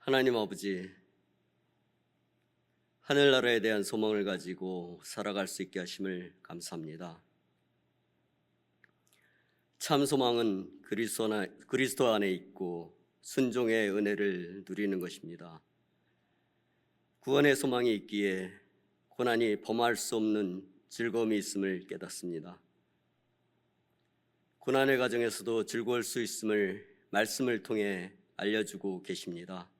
하나님 아버지, 하늘나라에 대한 소망을 가지고 살아갈 수 있게 하심을 감사합니다. 참 소망은 그리스도 안에 있고 순종의 은혜를 누리는 것입니다. 구원의 소망이 있기에 고난이 범할 수 없는 즐거움이 있음을 깨닫습니다. 고난의 과정에서도 즐거울 수 있음을 말씀을 통해 알려주고 계십니다.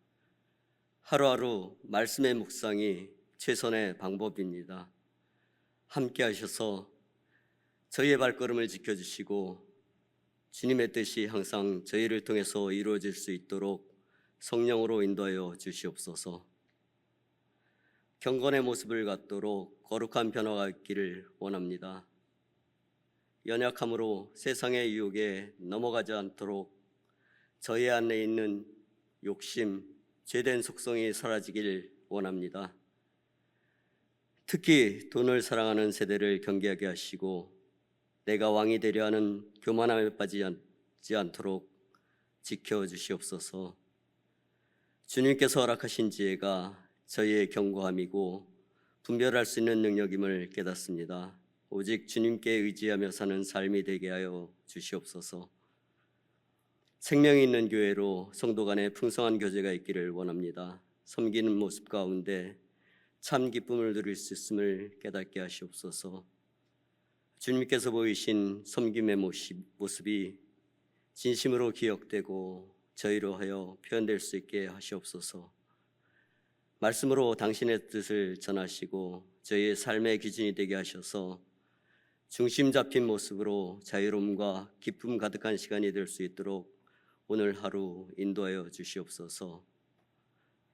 하루하루 말씀의 묵상이 최선의 방법입니다. 함께 하셔서 저희의 발걸음을 지켜주시고 주님의 뜻이 항상 저희를 통해서 이루어질 수 있도록 성령으로 인도하여 주시옵소서. 경건의 모습을 갖도록 거룩한 변화가 있기를 원합니다. 연약함으로 세상의 유혹에 넘어가지 않도록 저희 안에 있는 욕심, 죄된 속성이 사라지길 원합니다. 특히 돈을 사랑하는 세대를 경계하게 하시고 내가 왕이 되려 하는 교만함에 빠지지 않도록 지켜주시옵소서. 주님께서 허락하신 지혜가 저희의 견고함이고 분별할 수 있는 능력임을 깨닫습니다. 오직 주님께 의지하며 사는 삶이 되게 하여 주시옵소서. 생명이 있는 교회로 성도 간의 풍성한 교제가 있기를 원합니다. 섬기는 모습 가운데 참 기쁨을 누릴 수 있음을 깨닫게 하시옵소서. 주님께서 보이신 섬김의 모습이 진심으로 기억되고 저희로 하여 표현될 수 있게 하시옵소서. 말씀으로 당신의 뜻을 전하시고 저희의 삶의 기준이 되게 하셔서 중심 잡힌 모습으로 자유로움과 기쁨 가득한 시간이 될 수 있도록 오늘 하루 인도하여 주시옵소서.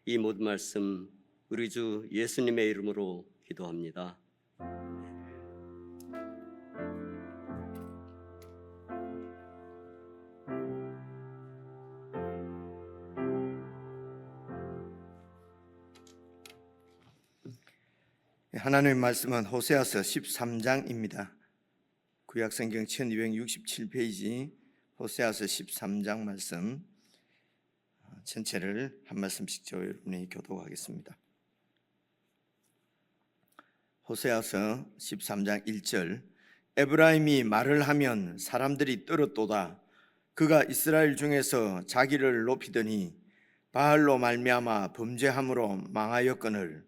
이 모든 말씀 우리 주 예수님의 이름으로 기도합니다. 하나님의 말씀은 호세아서 13장입니다. 구약성경 1267페이지 호세아서 13장 말씀 전체를 한 말씀씩 저 여러분이 교독하겠습니다. 호세아서 13장 1절 에브라임이 말을 하면 사람들이 떨었도다. 그가 이스라엘 중에서 자기를 높이더니 바알로 말미암아 범죄함으로 망하였거늘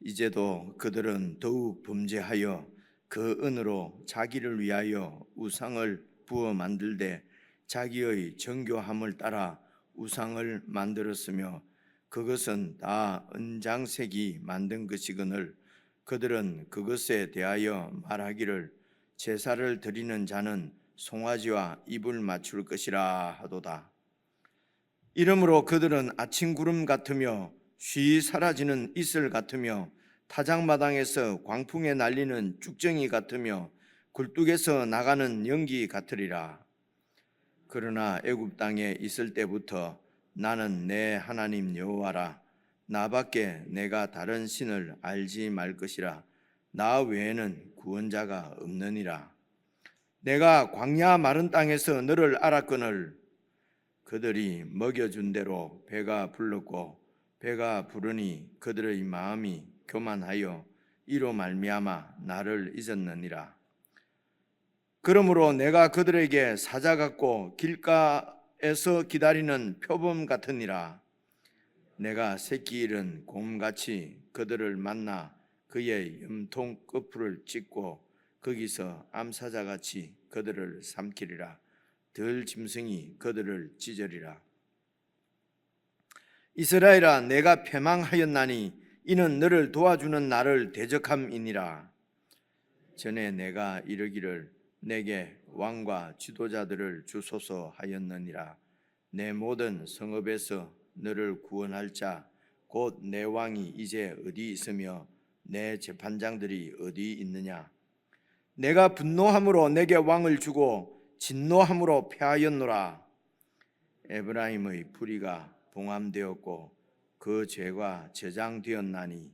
이제도 그들은 더욱 범죄하여 그 은으로 자기를 위하여 우상을 부어 만들되 자기의 정교함을 따라 우상을 만들었으며 그것은 다 은장색이 만든 것이거늘 그들은 그것에 대하여 말하기를 제사를 드리는 자는 송아지와 입을 맞출 것이라 하도다. 이러므로 그들은 아침 구름 같으며 쉬 사라지는 이슬 같으며 타작마당에서 광풍에 날리는 쭉정이 같으며 굴뚝에서 나가는 연기 같으리라. 그러나 애굽 땅에 있을 때부터 나는 내 하나님 여호와라. 나밖에 내가 다른 신을 알지 말 것이라. 나 외에는 구원자가 없느니라. 내가 광야 마른 땅에서 너를 알았거늘 그들이 먹여준 대로 배가 불렀고 배가 부르니 그들의 마음이 교만하여 이로 말미암아 나를 잊었느니라. 그러므로 내가 그들에게 사자 같고 길가에서 기다리는 표범 같으니라. 내가 새끼 잃은 곰같이 그들을 만나 그의 염통 끝풀을 찢고 거기서 암사자같이 그들을 삼키리라. 들 짐승이 그들을 찢으리라. 이스라엘아, 내가 패망하였나니 이는 너를 도와주는 나를 대적함이니라. 전에 내가 이르기를 내게 왕과 지도자들을 주소서 하였느니라. 내 모든 성읍에서 너를 구원할 자 곧 내 왕이 이제 어디 있으며 내 재판장들이 어디 있느냐. 내가 분노함으로 내게 왕을 주고 진노함으로 패하였노라. 에브라임의 불의가 봉함되었고 그 죄가 저장되었나니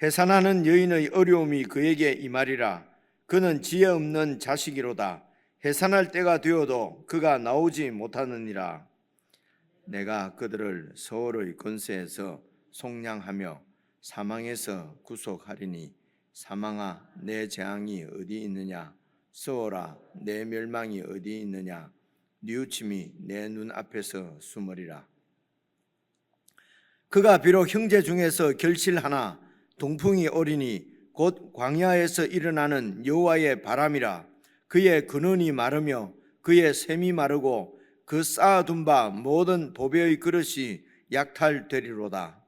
해산하는 여인의 어려움이 그에게 임하리라. 그는 지혜 없는 자식이로다. 해산할 때가 되어도 그가 나오지 못하느니라. 내가 그들을 서울의 권세에서 속량하며 사망에서 구속하리니 사망아 내 재앙이 어디 있느냐 서울아 내 멸망이 어디 있느냐 뉘우침이 내 눈앞에서 숨으리라. 그가 비록 형제 중에서 결실하나 동풍이 오리니 곧 광야에서 일어나는 여호와의 바람이라. 그의 근원이 마르며 그의 샘이 마르고 그 쌓아둔 바 모든 보배의 그릇이 약탈되리로다.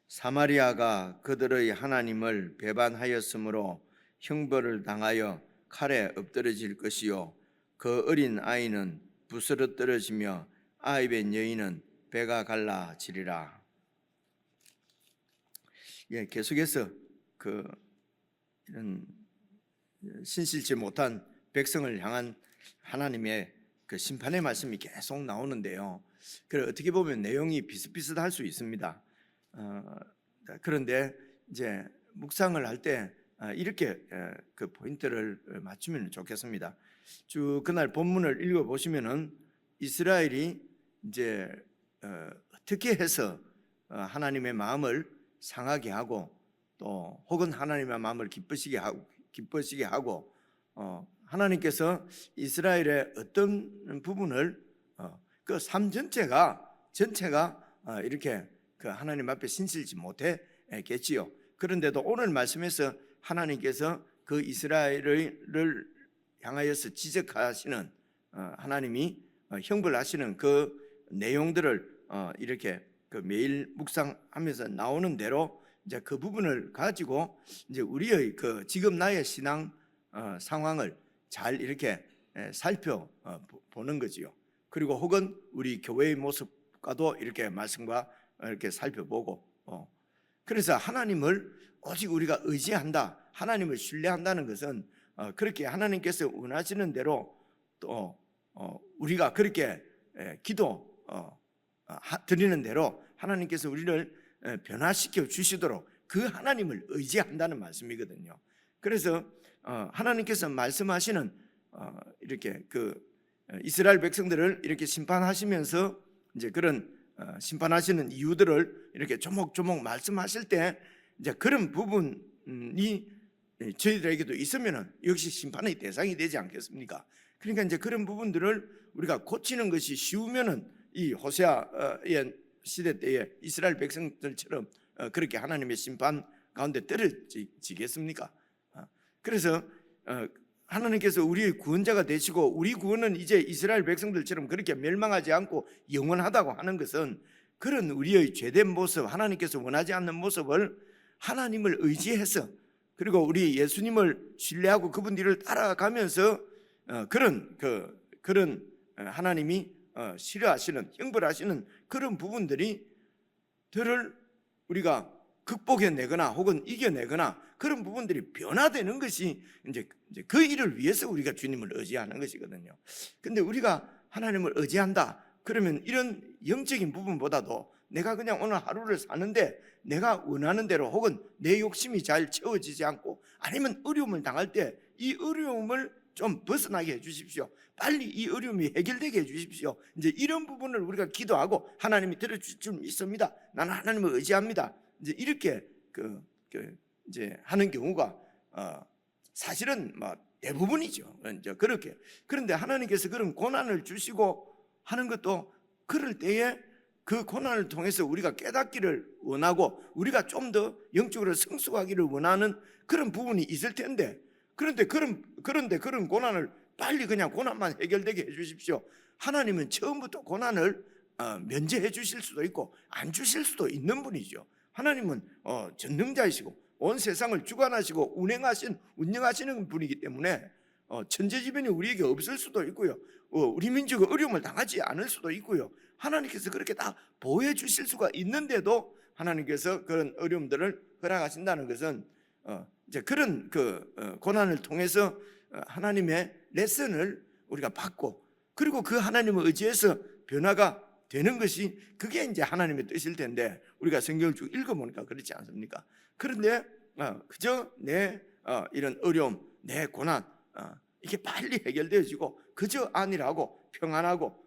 사마리아가 그들의 하나님을 배반하였으므로 형벌을 당하여 칼에 엎드러질 것이요 그 어린 아이는 부스러 떨어지며 아이벤 여인은 배가 갈라지리라. 계속해서 이런 신실치 못한 백성을 향한 하나님의 그 심판의 말씀이 계속 나오는데요. 그래 어떻게 보면 내용이 비슷비슷할 수 있습니다. 그런데 이제 묵상을 할 때 이렇게 그 포인트를 맞추면 좋겠습니다. 쭉 그날 본문을 읽어 보시면은 이스라엘이 이제 어떻게 해서 하나님의 마음을 상하게 하고 또 혹은 하나님의 마음을 기쁘시게 하고 하나님께서 이스라엘의 어떤 부분을 그 삶 전체가 이렇게 그 하나님 앞에 신실지 못했겠지요. 그런데도 오늘 말씀에서 하나님께서 그 이스라엘을 향하여서 지적하시는 하나님이 형벌하시는 그 내용들을 이렇게 그 매일 묵상하면서 나오는 대로 이제 그 부분을 가지고 이제 우리의 그 지금 나의 신앙 상황을 잘 이렇게 살펴보는 거지요. 그리고 혹은 우리 교회의 모습과도 이렇게 말씀과 이렇게 살펴보고 그래서 하나님을 오직 우리가 의지한다, 하나님을 신뢰한다는 것은 그렇게 하나님께서 원하시는 대로 또 우리가 그렇게 기도 드리는 대로 하나님께서 우리를 변화시켜 주시도록 그 하나님을 의지한다는 말씀이거든요. 그래서 하나님께서 말씀하시는 이렇게 그 이스라엘 백성들을 이렇게 심판하시면서 이제 그런 심판하시는 이유들을 이렇게 조목조목 말씀하실 때 이제 그런 부분이 저희들에게도 있으면은 역시 심판의 대상이 되지 않겠습니까? 그러니까 이제 그런 부분들을 우리가 고치는 것이 쉬우면은 이 호세아의 시대 때에 이스라엘 백성들처럼 그렇게 하나님의 심판 가운데 떨어지겠습니까? 그래서 하나님께서 우리의 구원자가 되시고 우리 구원은 이제 이스라엘 백성들처럼 그렇게 멸망하지 않고 영원하다고 하는 것은 그런 우리의 죄된 모습, 하나님께서 원하지 않는 모습을 하나님을 의지해서 그리고 우리 예수님을 신뢰하고 그분 뒤를 따라가면서 그런 하나님이 싫어하시는 형벌하시는 그런 부분들을 우리가 극복해내거나 혹은 이겨내거나 그런 부분들이 변화되는 것이 이제 그 일을 위해서 우리가 주님을 의지하는 것이거든요. 근데 우리가 하나님을 의지한다 그러면 이런 영적인 부분보다도 내가 그냥 오늘 하루를 사는데 내가 원하는 대로 혹은 내 욕심이 잘 채워지지 않고 아니면 어려움을 당할 때 이 어려움을 좀 벗어나게 해 주십시오. 빨리 이 어려움이 해결되게 해 주십시오. 이제 이런 부분을 우리가 기도하고 하나님이 들어주실 줄 믿습니다. 나는 하나님을 의지합니다. 이제 이렇게 이제 하는 경우가 사실은 뭐 대부분이죠. 이제 그렇게. 그런데 하나님께서 그런 고난을 주시고 하는 것도 그럴 때에 그 고난을 통해서 우리가 깨닫기를 원하고 우리가 좀 더 영적으로 성숙하기를 원하는 그런 부분이 있을 텐데 그런데 그런 고난을 빨리 그냥 고난만 해결되게 해 주십시오. 하나님은 처음부터 고난을 면제해 주실 수도 있고 안 주실 수도 있는 분이죠. 하나님은 전능자이시고 온 세상을 주관하시고 운영하시는 분이기 때문에 천재지변이 우리에게 없을 수도 있고요. 우리 민족이 어려움을 당하지 않을 수도 있고요. 하나님께서 그렇게 다 보호해 주실 수가 있는데도 하나님께서 그런 어려움들을 허락하신다는 것은 이제 그런 고난을 통해서 하나님의 레슨을 우리가 받고 그리고 그 하나님을 의지해서 변화가 되는 것이 그게 이제 하나님의 뜻일 텐데 우리가 성경을 쭉 읽어보니까 그렇지 않습니까? 그런데 그저 내 이런 어려움, 내 고난 이게 빨리 해결되어지고 그저 안일하고 평안하고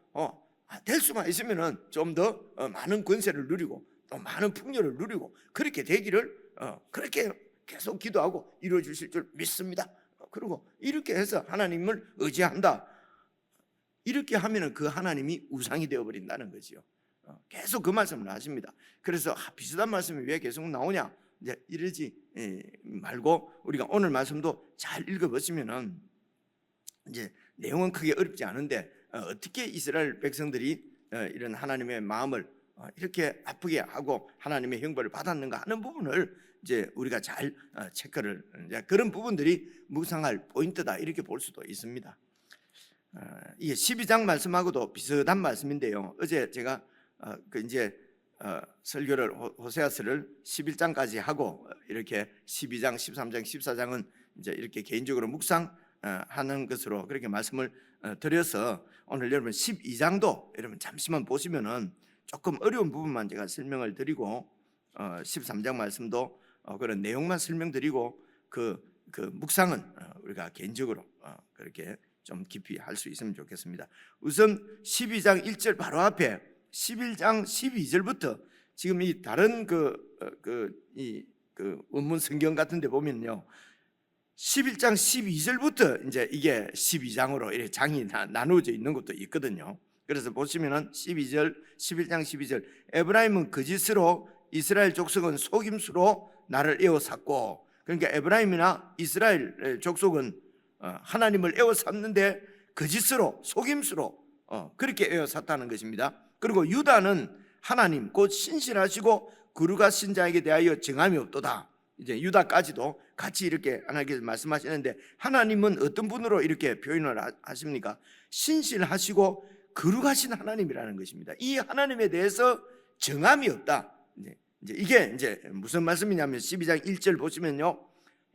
될 수만 있으면은 좀 더 많은 권세를 누리고 또 많은 풍요를 누리고 그렇게 되기를 그렇게 계속 기도하고 이루어 주실 줄 믿습니다. 그리고 이렇게 해서 하나님을 의지한다. 이렇게 하면은 그 하나님이 우상이 되어 버린다는 거지요. 계속 그 말씀을 하십니다. 그래서 비슷한 말씀이 왜 계속 나오냐? 이제 이러지 말고 우리가 오늘 말씀도 잘 읽어보시면은 이제 내용은 크게 어렵지 않은데 어떻게 이스라엘 백성들이 이런 하나님의 마음을 이렇게 아프게 하고 하나님의 형벌을 받았는가 하는 부분을 이제 우리가 잘 체크를 이제 그런 부분들이 묵상할 포인트다 이렇게 볼 수도 있습니다. 이게 12장 말씀하고도 비슷한 말씀인데요. 어제 제가 이제 설교를 호세아서를 11장까지 하고 이렇게 12장, 13장, 14장은 이제 이렇게 개인적으로 묵상하는 것으로 그렇게 말씀을 드려서 오늘 여러분 12장도 여러분 잠시만 보시면은 조금 어려운 부분만 제가 설명을 드리고 13장 말씀도 그런 내용만 설명드리고 그 묵상은 우리가 개인적으로 그렇게 좀 깊이 할 수 있으면 좋겠습니다. 우선 12장 1절 바로 앞에 11장 12절부터 지금 이 다른 원문 성경 같은 데 보면요. 11장 12절부터 이제 이게 12장으로 이렇게 장이 나누어져 있는 것도 있거든요. 그래서 보시면은 11장 12절 에브라임은 거짓으로 이스라엘 족속은 속임수로 나를 에워쌌고 그러니까 에브라임이나 이스라엘 족속은 하나님을 에워쌌는데 거짓으로 속임수로 그렇게 에워쌌다는 것입니다. 그리고 유다는 하나님 곧 신실하시고 거룩하신 자에게 대하여 정함이 없도다. 이제 유다까지도 같이 이렇게 하나님께서 말씀하시는데 하나님은 어떤 분으로 이렇게 표현을 하십니까? 신실하시고 거룩하신 하나님이라는 것입니다. 이 하나님에 대해서 정함이 없다. 이제 이게 이제 무슨 말씀이냐면 12장 1절 보시면요.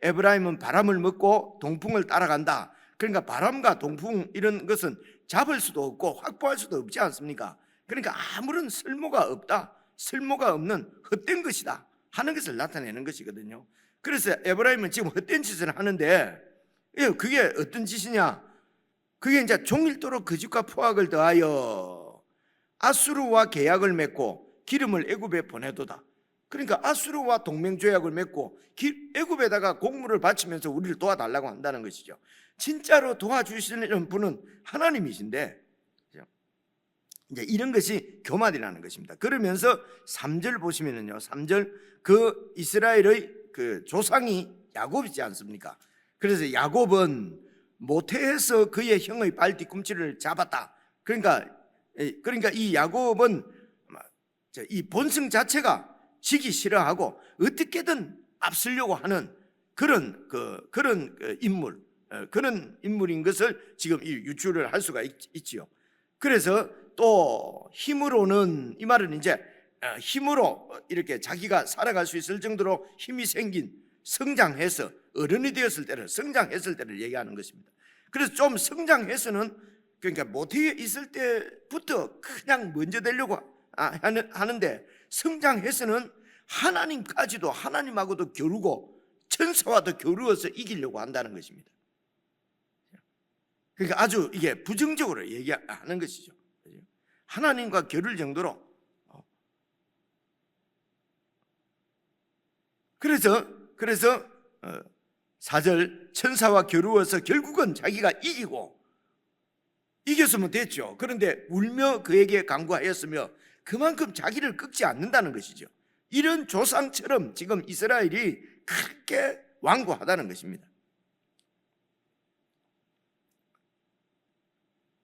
에브라임은 바람을 먹고 동풍을 따라간다. 그러니까 바람과 동풍 이런 것은 잡을 수도 없고 확보할 수도 없지 않습니까? 그러니까 아무런 쓸모가 없다. 쓸모가 없는 헛된 것이다 하는 것을 나타내는 것이거든요. 그래서 에브라임은 지금 헛된 짓을 하는데 그게 어떤 짓이냐? 그게 이제 종일토록 거짓과 포악을 더하여 아수르와 계약을 맺고 기름을 애굽에 보내도다. 그러니까 아수르와 동맹 조약을 맺고 애굽에다가 곡물을 바치면서 우리를 도와달라고 한다는 것이죠. 진짜로 도와주시는 분은 하나님이신데 이제 이런 것이 교만이라는 것입니다. 그러면서 3절 보시면은요. 3절 그 이스라엘의 그 조상이 야곱이지 않습니까? 그래서 야곱은 모태에서 그의 형의 발 뒤꿈치를 잡았다. 그러니까 이 야곱은 이 본성 자체가 지기 싫어하고 어떻게든 앞서려고 하는 그런 인물, 그런 인물인 것을 지금 유추를 할 수가 있지요. 그래서 또 힘으로는 이 말은 이제 힘으로 이렇게 자기가 살아갈 수 있을 정도로 힘이 생긴 성장해서 어른이 되었을 때를 성장했을 때를 얘기하는 것입니다. 그래서 좀 성장해서는 그러니까 모태에 있을 때부터 그냥 먼저 되려고 하는데 성장해서는 하나님까지도 하나님하고도 겨루고 천사와도 겨루어서 이기려고 한다는 것입니다. 그러니까 아주 이게 부정적으로 얘기하는 것이죠. 하나님과 겨룰 정도로. 그래서 4절 천사와 겨루어서 결국은 자기가 이겼으면 됐죠. 그런데 울며 그에게 간구하였으며 그만큼 자기를 꺾지 않는다는 것이죠. 이런 조상처럼 지금 이스라엘이 크게 완고하다는 것입니다.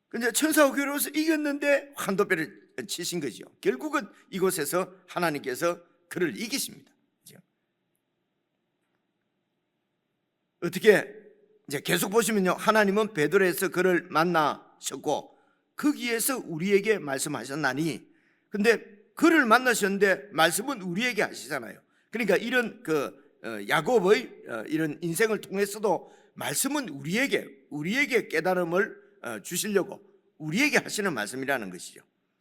근데 천사와 겨루어서 이겼는데 환도뼈를 치신 거죠. 결국은 이곳에서 하나님께서 그를 이기십니다. 그렇죠? 어떻게 이제 계속 보시면요. 하나님은 베들레헴에서 그를 만나셨고 거기에서 우리에게 말씀하셨나니. 근데 그를 만나셨는데 말씀은 우리에게 하시잖아요. 그러니까 이런 야곱의 이런 인생을 통해서도 말씀은 우리에게 깨달음을 주시려고 우리에게 하시는 말씀이라는 것이죠.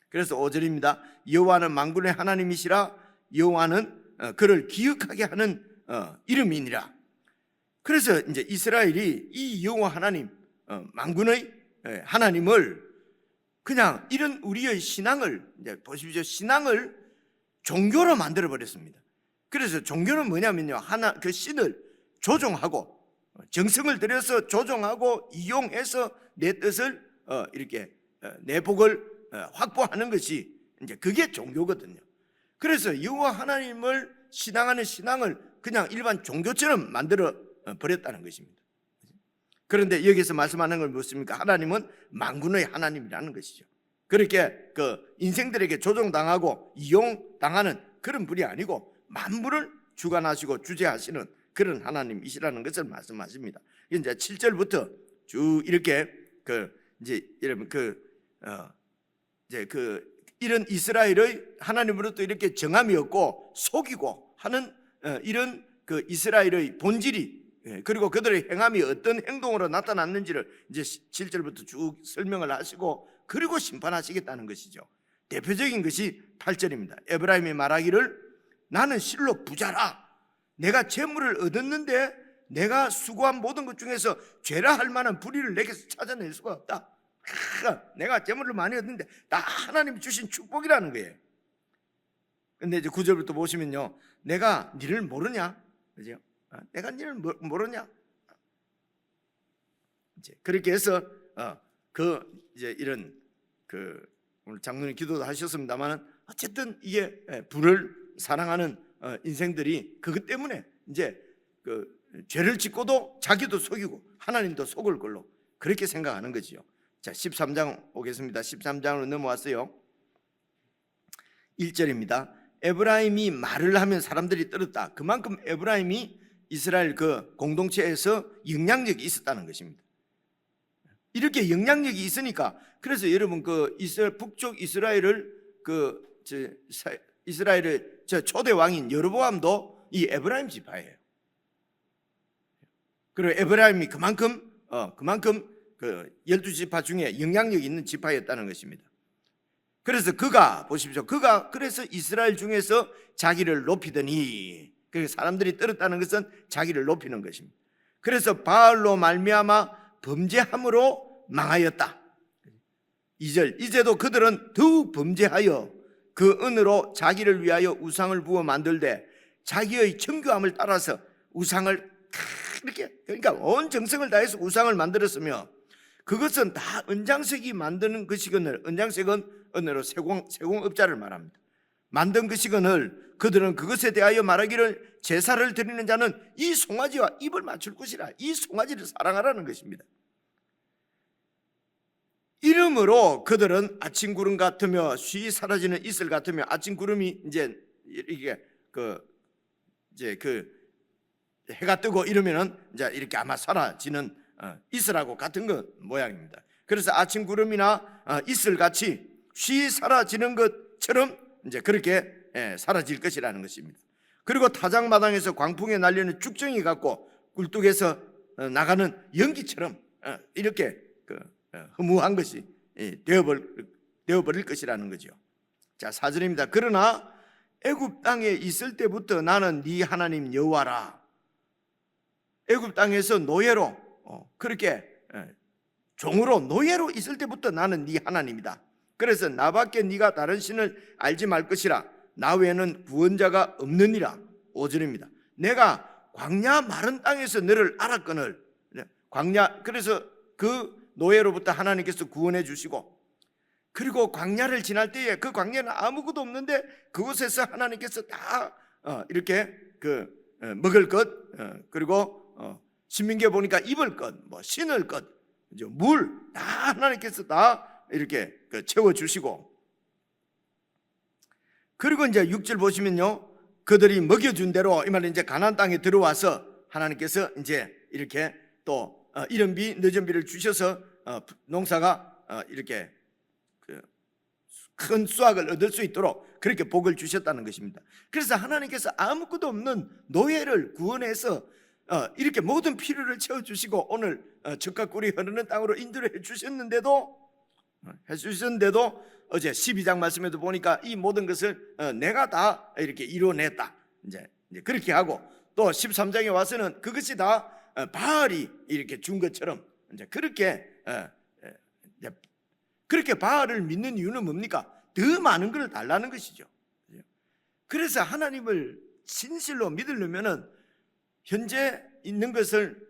그래서 5절입니다. 여호와는 만군의 하나님이시라. 여호와는 그를 기억하게 하는 이름이니라. 그래서 이제 이스라엘이 이 여호와 하나님, 만군의 하나님을 그냥 이런 우리의 신앙을 이제 보십시오. 신앙을 종교로 만들어 버렸습니다. 그래서 종교는 뭐냐면요, 하나 그 신을 조종하고 정성을 들여서 조종하고 이용해서 내 뜻을 이렇게 내 복을 확보하는 것이 이제 그게 종교거든요. 그래서 여호와 하나님을 신앙하는 신앙을 그냥 일반 종교처럼 만들어 버렸다는 것입니다. 그런데 여기서 말씀하는 건 무엇입니까? 하나님은 만군의 하나님이라는 것이죠. 그렇게 그 인생들에게 조종당하고 이용당하는 그런 분이 아니고 만물을 주관하시고 주재하시는 그런 하나님이시라는 것을 말씀하십니다. 이제 7절부터 쭉 이렇게 이제 여러분 이제 이런 이스라엘의 하나님으로부터 이렇게 정함이 없고 속이고 하는 이런 그 이스라엘의 본질이, 그리고 그들의 행함이 어떤 행동으로 나타났는지를 이제 7절부터 쭉 설명을 하시고 그리고 심판하시겠다는 것이죠. 대표적인 것이 8절입니다. 에브라임이 말하기를 나는 실로 부자라. 내가 재물을 얻었는데 내가 수고한 모든 것 중에서 죄라 할 만한 불의를 내게서 찾아낼 수가 없다. 내가 재물을 많이 얻는데 다 하나님이 주신 축복이라는 거예요. 근데 이제 9절부터 보시면요, 내가 니를 모르냐? 그죠? 내가 니를 모르냐? 이제 그렇게 해서 이제 이런 오늘 장로님 기도도 하셨습니다만 어쨌든 이게 불을 사랑하는 인생들이 그것 때문에 이제 죄를 짓고도 자기도 속이고 하나님도 속을 걸로 그렇게 생각하는 거지요. 자, 13장 오겠습니다. 13장으로 넘어왔어요. 1절입니다. 에브라임이 말을 하면 사람들이 들었다. 그만큼 에브라임이 이스라엘 그 공동체에서 영향력이 있었다는 것입니다. 이렇게 영향력이 있으니까, 그래서 여러분 북쪽 이스라엘을 이스라엘의 초대 왕인 여로보암도 이 에브라임 지파예요. 그리고 에브라임이 그만큼 12지파 중에 영향력이 있는 지파였다는 것입니다. 그래서 그래서 이스라엘 중에서 자기를 높이더니, 그 사람들이 떨었다는 것은 자기를 높이는 것입니다. 그래서 바알로 말미암아 범죄함으로 망하였다. 2절, 이제도 그들은 더욱 범죄하여 그 은으로 자기를 위하여 우상을 부어 만들되 자기의 정교함을 따라서 우상을 이렇게, 그러니까 온 정성을 다해서 우상을 만들었으며 그것은 다 은장색이 만드는 것이거늘, 은장색은 은으로 세공업자를 말합니다. 만든 것이거늘 그들은 그것에 대하여 말하기를 제사를 드리는 자는 이 송아지와 입을 맞출 것이라. 이 송아지를 사랑하라는 것입니다. 이러므로 그들은 아침 구름 같으며 쉬 사라지는 이슬 같으며, 아침 구름이 이제 이게 해가 뜨고 이러면은 이제 이렇게 아마 사라지는 이슬하고 같은 것 모양입니다. 그래서 아침 구름이나 이슬 같이 쉬 사라지는 것처럼 이제 그렇게 사라질 것이라는 것입니다. 그리고 타작마당에서 광풍에 날리는 쭉정이 같고 굴뚝에서 나가는 연기처럼 이렇게 허무한 것이 되어버릴 것이라는 거죠. 자, 4절입니다. 그러나 애굽 땅에 있을 때부터 나는 네 하나님 여호와라. 애굽 땅에서 노예로 그렇게 종으로 노예로 있을 때부터 나는 네 하나님이다. 그래서 나밖에 네가 다른 신을 알지 말 것이라. 나 외에는 구원자가 없느니라. 5절입니다. 내가 광야 마른 땅에서 너를 알았거늘. 광야, 그래서 그 노예로부터 하나님께서 구원해 주시고, 그리고 광야를 지날 때에 그 광야는 아무것도 없는데 그곳에서 하나님께서 다 이렇게 먹을 것, 그리고 신민기에 보니까 입을 것, 뭐 신을 것, 물 다 하나님께서 다 이렇게 채워주시고, 그리고 이제 6절 보시면요, 그들이 먹여준 대로 이 말은 이제 가나안 땅에 들어와서 하나님께서 이제 이렇게 또 이른 비 늦은 비를 주셔서 농사가 이렇게 큰 수확을 얻을 수 있도록 그렇게 복을 주셨다는 것입니다. 그래서 하나님께서 아무것도 없는 노예를 구원해서 이렇게 모든 필요를 채워주시고 오늘 젖과 꿀이 흐르는 땅으로 인도를 해주셨는데도 어제 12장 말씀에도 보니까 이 모든 것을 내가 다 이렇게 이루어냈다. 이제 그렇게 하고, 또 13장에 와서는 그것이 다 바알이 이렇게 준 것처럼 이제 그렇게 그렇게 바알을 믿는 이유는 뭡니까? 더 많은 걸 달라는 것이죠. 그래서 하나님을 진실로 믿으려면은 현재 있는 것을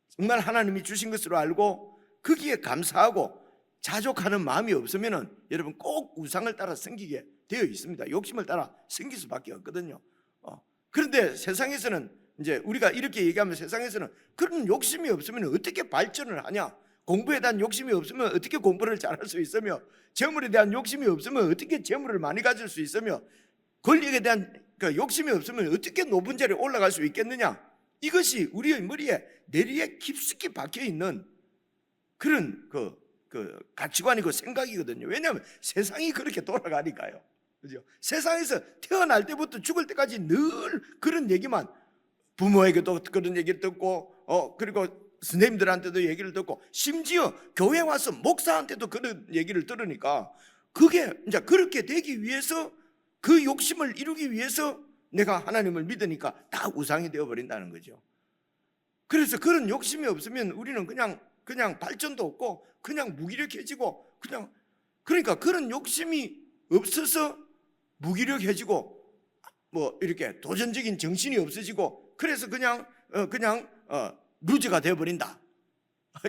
정말 하나님이 주신 것으로 알고 거기에 감사하고 자족하는 마음이 없으면은 여러분 꼭 우상을 따라 섬기게 되어 있습니다. 욕심을 따라 섬길 수밖에 없거든요. 그런데 세상에서는 이제 우리가 이렇게 얘기하면 세상에서는 그런 욕심이 없으면 어떻게 발전을 하냐? 공부에 대한 욕심이 없으면 어떻게 공부를 잘할 수 있으며, 재물에 대한 욕심이 없으면 어떻게 재물을 많이 가질 수 있으며, 권력에 대한 그 욕심이 없으면 어떻게 높은 자리에 올라갈 수 있겠느냐? 이것이 우리의 머리에 내리에 깊숙이 박혀 있는 그런 그 가치관이고 생각이거든요. 왜냐하면 세상이 그렇게 돌아가니까요. 그죠? 세상에서 태어날 때부터 죽을 때까지 늘 그런 얘기만, 부모에게도 그런 얘기를 듣고 그리고 선생님들한테도 얘기를 듣고 심지어 교회 와서 목사한테도 그런 얘기를 들으니까 그게 이제 그렇게 되기 위해서, 그 욕심을 이루기 위해서 내가 하나님을 믿으니까 다 우상이 되어버린다는 거죠. 그래서 그런 욕심이 없으면 우리는 그냥 발전도 없고 그냥 무기력해지고 그러니까 그런 욕심이 없어서 무기력해지고 뭐 이렇게 도전적인 정신이 없어지고 그래서 그냥 루즈가 되어버린다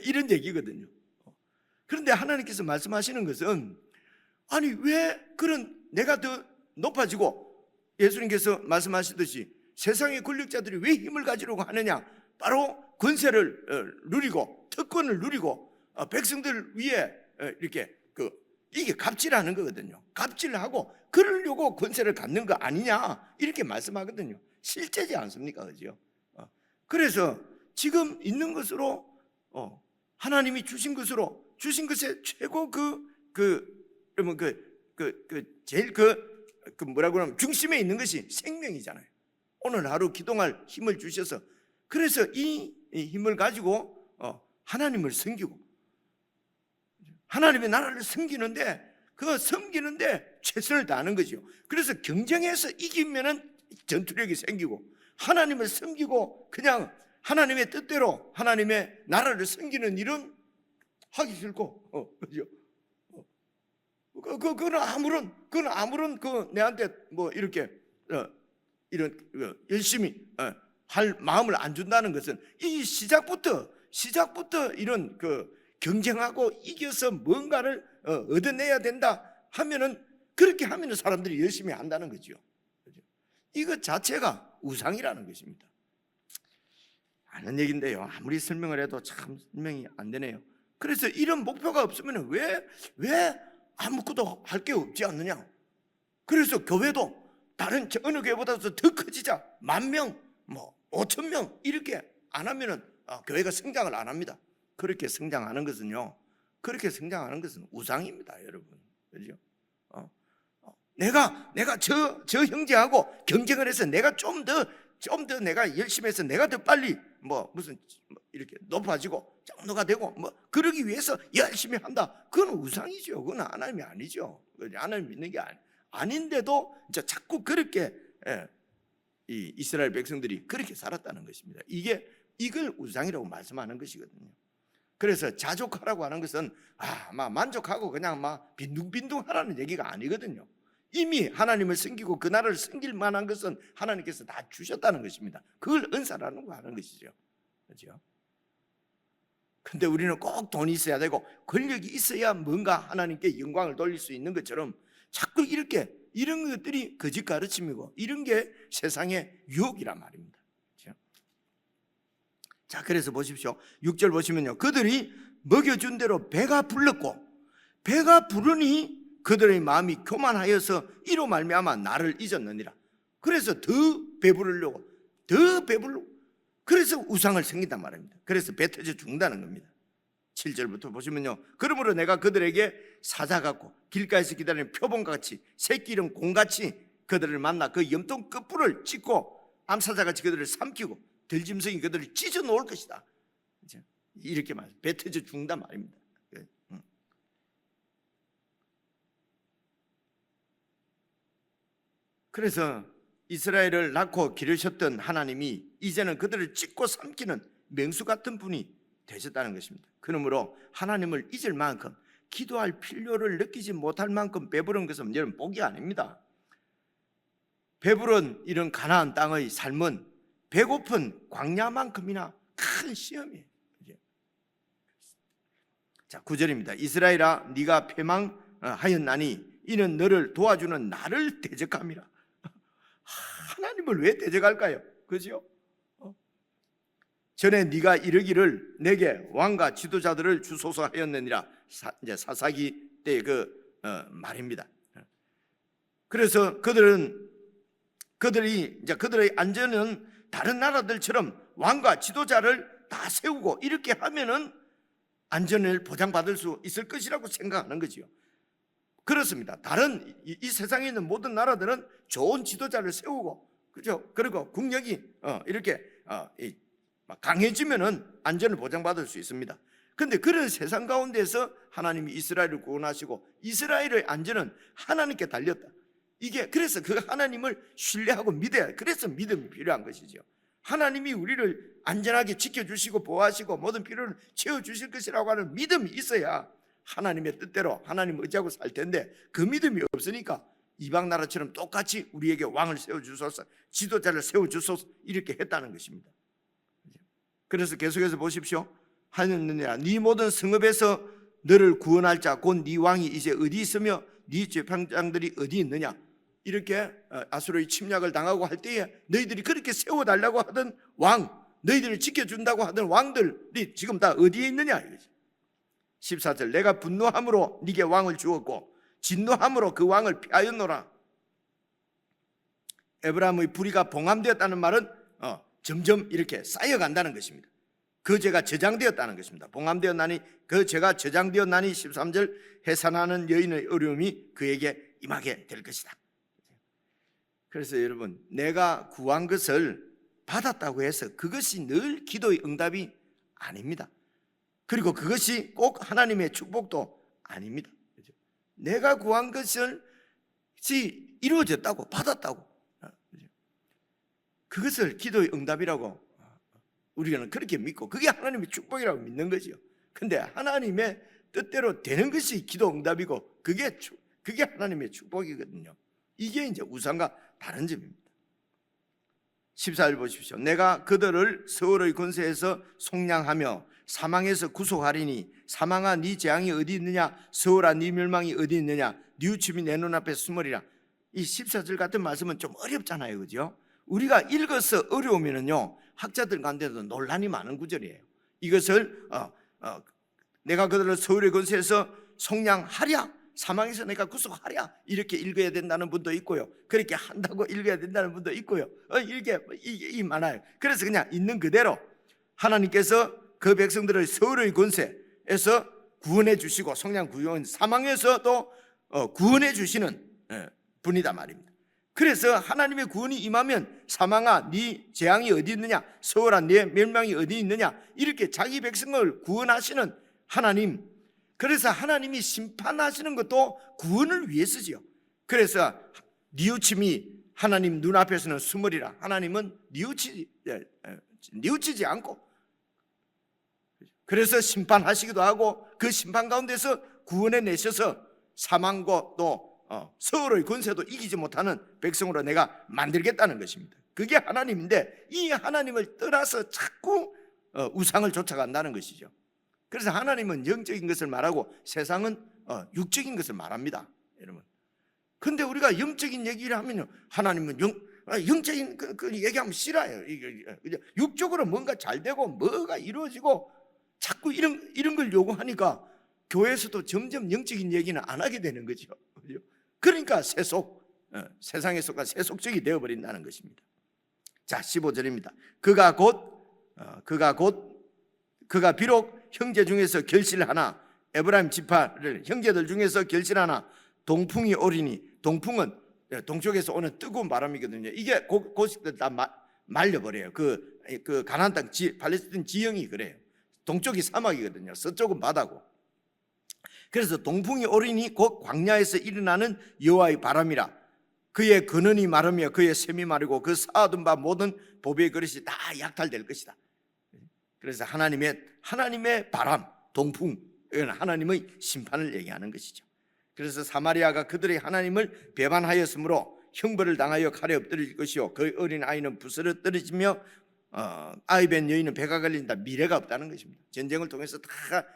이런 얘기거든요. 그런데 하나님께서 말씀하시는 것은, 아니 왜 그런 내가 더 높아지고, 예수님께서 말씀하시듯이 세상의 권력자들이 왜 힘을 가지려고 하느냐? 바로 권세를 누리고 특권을 누리고 백성들 위에 이렇게 이게 갑질하는 거거든요. 갑질하고 그러려고 권세를 갖는 거 아니냐 이렇게 말씀하거든요. 실제지 않습니까? 그죠? 그래서 지금 있는 것으로 하나님이 주신 것으로, 주신 것의 최고 그러면 제일 뭐라고 하면 중심에 있는 것이 생명이잖아요. 오늘 하루 기도할 힘을 주셔서, 그래서 이 힘을 가지고 하나님을 섬기고 하나님의 나라를 섬기는데, 그 섬기는데 최선을 다하는 거죠. 그래서 경쟁에서 이기면은 전투력이 생기고, 하나님을 섬기고 그냥 하나님의 뜻대로 하나님의 나라를 섬기는 일은 하기 싫고, 그죠? 그건 아무런 내한테 뭐 이렇게 이런 열심히 할 마음을 안 준다는 것은, 이 시작부터 이런 경쟁하고 이겨서 뭔가를 얻어내야 된다 하면은, 그렇게 하면은 사람들이 열심히 한다는 거죠. 이것 자체가 우상이라는 것입니다. 아는 얘기인데요, 아무리 설명을 해도 참 설명이 안 되네요. 그래서 이런 목표가 없으면 왜 아무것도 할 게 없지 않느냐? 그래서 교회도 다른 어느 교회보다도 더 커지자, 10,000명, 5,000명 이렇게 안 하면은 교회가 성장을 안 합니다. 그렇게 성장하는 것은요, 그렇게 성장하는 것은 우상입니다, 여러분. 그렇죠? 내가 저 형제하고 경쟁을 해서 내가 좀 더 내가 열심히 해서 내가 더 빨리 무슨 이렇게 높아지고 장로가 되고 그러기 위해서 열심히 한다. 그건 우상이죠. 그건 하나님이 아니죠. 하나님 믿는 게 아닌데도 이제 자꾸 그렇게 이 이스라엘 백성들이 그렇게 살았다는 것입니다. 이걸 우상이라고 말씀하는 것이거든요. 그래서 자족하라고 하는 것은 만족하고 그냥 빈둥빈둥 하라는 얘기가 아니거든요. 이미 하나님을 섬기고 그 나라를 섬길 만한 것은 하나님께서 다 주셨다는 것입니다. 그걸 은사라는 하는 것이죠. 그렇죠? 근데 우리는 꼭 돈이 있어야 되고 권력이 있어야 뭔가 하나님께 영광을 돌릴 수 있는 것처럼 자꾸 이런 것들이 거짓 가르침이고, 이런 게 세상의 유혹이란 말입니다. 그렇죠? 자, 그래서 보십시오. 6절 보시면요, 그들이 먹여준 대로 배가 불렀고, 배가 부르니 그들의 마음이 교만하여서 이로 말미암아 나를 잊었느니라. 그래서 더 배부르려고 그래서 우상을 섬긴단 말입니다. 그래서 배 터져 죽는다는 겁니다. 7절부터 보시면요, 그러므로 내가 그들에게 사자 같고 길가에서 기다리는 표범같이 새끼 이름 공같이 그들을 만나 그 염통 끝불을 찢고 암사자같이 그들을 삼키고 들짐승이 그들을 찢어 놓을 것이다. 이렇게 말해요. 배 터져 죽는단 말입니다. 그래서 이스라엘을 낳고 기르셨던 하나님이 이제는 그들을 찢고 삼키는 맹수 같은 분이 되셨다는 것입니다. 그러므로 하나님을 잊을 만큼 기도할 필요를 느끼지 못할 만큼 배부른 것은 여러분 복이 아닙니다. 배부른 이런 가나안 땅의 삶은 배고픈 광야만큼이나 큰 시험이에요. 자, 9절입니다. 이스라엘아, 네가 패망하였나니 이는 너를 도와주는 나를 대적함이라. 하나님을 왜 대적할까요? 그죠? 전에 네가 이르기를 내게 왕과 지도자들을 주소서 하였느니라. 이제 사사기 때 그 말입니다. 그래서 그들의 안전은 다른 나라들처럼 왕과 지도자를 다 세우고 이렇게 하면은 안전을 보장받을 수 있을 것이라고 생각하는 거지요. 그렇습니다. 다른 이 세상에 있는 모든 나라들은 좋은 지도자를 세우고, 그죠? 그리고 국력이 이렇게 강해지면은 안전을 보장받을 수 있습니다. 그런데 그런 세상 가운데서 하나님이 이스라엘을 구원하시고 이스라엘의 안전은 하나님께 달렸다. 이게 그래서 그 하나님을 신뢰하고 믿어야, 그래서 믿음이 필요한 것이죠. 하나님이 우리를 안전하게 지켜주시고 보호하시고 모든 필요를 채워주실 것이라고 하는 믿음이 있어야 하나님의 뜻대로 하나님 의지하고 살 텐데, 그 믿음이 없으니까 이방 나라처럼 똑같이 우리에게 왕을 세워주소서, 지도자를 세워주소서 이렇게 했다는 것입니다. 그래서 계속해서 보십시오. 하느니라 네 모든 성읍에서 너를 구원할 자 곧 네 왕이 이제 어디 있으며 네 재판장들이 어디 있느냐. 이렇게 아수르의 침략을 당하고 할 때에 너희들이 그렇게 세워달라고 하던 왕, 너희들을 지켜준다고 하던 왕들이 지금 다 어디에 있느냐 이거지. 14절 내가 분노함으로 네게 왕을 주었고 진노함으로 그 왕을 피하였노라. 에브라임의 불의가 봉함되었다는 말은 점점 이렇게 쌓여간다는 것입니다. 그 죄가 저장되었다는 것입니다. 봉함되었나니 그 죄가 저장되었나니 13절 해산하는 여인의 어려움이 그에게 임하게 될 것이다. 그래서 여러분, 내가 구한 것을 받았다고 해서 그것이 늘 기도의 응답이 아닙니다. 그리고 그것이 꼭 하나님의 축복도 아닙니다. 내가 구한 것이 이루어졌다고, 받았다고, 그것을 기도의 응답이라고 우리는 그렇게 믿고 그게 하나님의 축복이라고 믿는 거죠. 근데 하나님의 뜻대로 되는 것이 기도 응답이고 그게 하나님의 축복이거든요. 이게 이제 우상과 다른 점입니다. 14절 보십시오. 내가 그들을 서울의 권세에서 속량하며 사망에서 구속하리니 사망아 네 재앙이 어디 있느냐, 서울아 네 멸망이 어디 있느냐, 네 우침이 내 눈앞에 숨으리라. 이 14절 같은 말씀은 좀 어렵잖아요, 그죠? 우리가 읽어서 어려우면은요 학자들 가운데도 논란이 많은 구절이에요. 이것을 내가 그들을 서울의 권세에서 속량하랴, 사망에서 내가 구속하랴 이렇게 읽어야 된다는 분도 있고요, 그렇게 한다고 읽어야 된다는 분도 있고요. 이게 많아요. 그래서 그냥 있는 그대로 하나님께서 그 백성들을 서울의 권세에서 구원해 주시고 속량 구원, 사망에서도 구원해 주시는 분이다 말입니다. 그래서 하나님의 구원이 임하면 사망아 네 재앙이 어디 있느냐, 서울아 네 멸망이 어디 있느냐, 이렇게 자기 백성을 구원하시는 하나님. 그래서 하나님이 심판하시는 것도 구원을 위해서지요. 그래서 뉘우침이 하나님 눈앞에서는 숨으리라. 하나님은 뉘우치지 않고, 그래서 심판하시기도 하고 그 심판 가운데서 구원해 내셔서 사망과 또 서울의 권세도 이기지 못하는 백성으로 내가 만들겠다는 것입니다. 그게 하나님인데 이 하나님을 떠나서 자꾸 우상을 쫓아간다는 것이죠. 그래서 하나님은 영적인 것을 말하고 세상은 육적인 것을 말합니다, 여러분. 근데 우리가 영적인 얘기를 하면 하나님은 영적인 그 얘기하면 싫어요. 육적으로 뭔가 잘 되고 뭐가 이루어지고 자꾸 이런 걸 요구하니까 교회에서도 점점 영적인 얘기는 안 하게 되는 거죠. 그러니까 세상에 속한 세속적이 되어버린다는 것입니다. 자, 15절입니다. 그가 비록 형제 중에서 결실하나, 에브라임 지파를 형제들 중에서 결실하나 동풍이 오리니, 동풍은 동쪽에서 오는 뜨거운 바람이거든요. 이게 고식들 다 말려버려요. 그 가나안 땅 팔레스틴 지형이 그래요. 동쪽이 사막이거든요. 서쪽은 바다고. 그래서 동풍이 오리니 곧 광야에서 일어나는 여호와의 바람이라. 그의 근원이 마르며 그의 샘이 마르고 그 쌓아둔 바 모든 보배의 그릇이 다 약탈될 것이다. 그래서 하나님의 바람, 동풍, 이건 하나님의 심판을 얘기하는 것이죠. 그래서 사마리아가 그들의 하나님을 배반하였으므로 형벌을 당하여 칼에 엎드릴 것이요 그 어린 아이는 부스러 떨어지며 아이 뵌 여인은 배가 갈린다. 미래가 없다는 것입니다. 전쟁을 통해서 다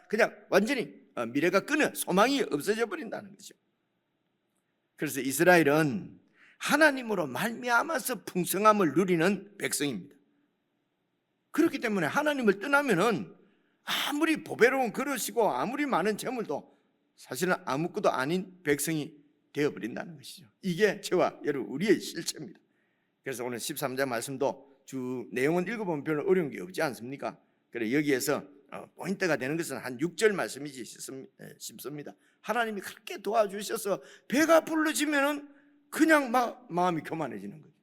그냥 완전히 미래가 끊어 소망이 없어져 버린다는 거죠. 그래서 이스라엘은 하나님으로 말미암아서 풍성함을 누리는 백성입니다. 그렇기 때문에 하나님을 떠나면은 아무리 보배로운 그릇이고 아무리 많은 재물도 사실은 아무것도 아닌 백성이 되어버린다는 것이죠. 이게 저와 여러분 우리의 실체입니다. 그래서 오늘 13장 말씀도 주 내용은 읽어보면 별로 어려운 게 없지 않습니까? 그래 여기에서 포인트가 되는 것은 한 6절 말씀이지 싶습니다. 하나님이 그렇게 도와주셔서 배가 불러지면은 그냥 마음이 교만해지는 거죠.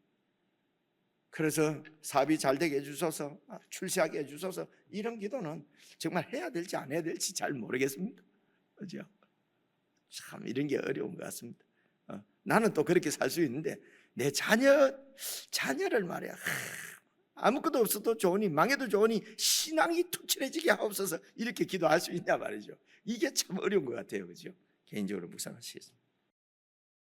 그래서 사업이 잘 되게 해주셔서 출세하게 해주셔서 이런 기도는 정말 해야 될지 안 해야 될지 잘 모르겠습니다. 그죠? 참 이런 게 어려운 것 같습니다. 나는 또 그렇게 살 수 있는데 내 자녀를 말이야 아무것도 없어도 좋으니 망해도 좋으니 신앙이 투철해지게 하옵소서 이렇게 기도할 수 있냐 말이죠. 이게 참 어려운 것 같아요. 그죠? 개인적으로 묵상하시겠습니다.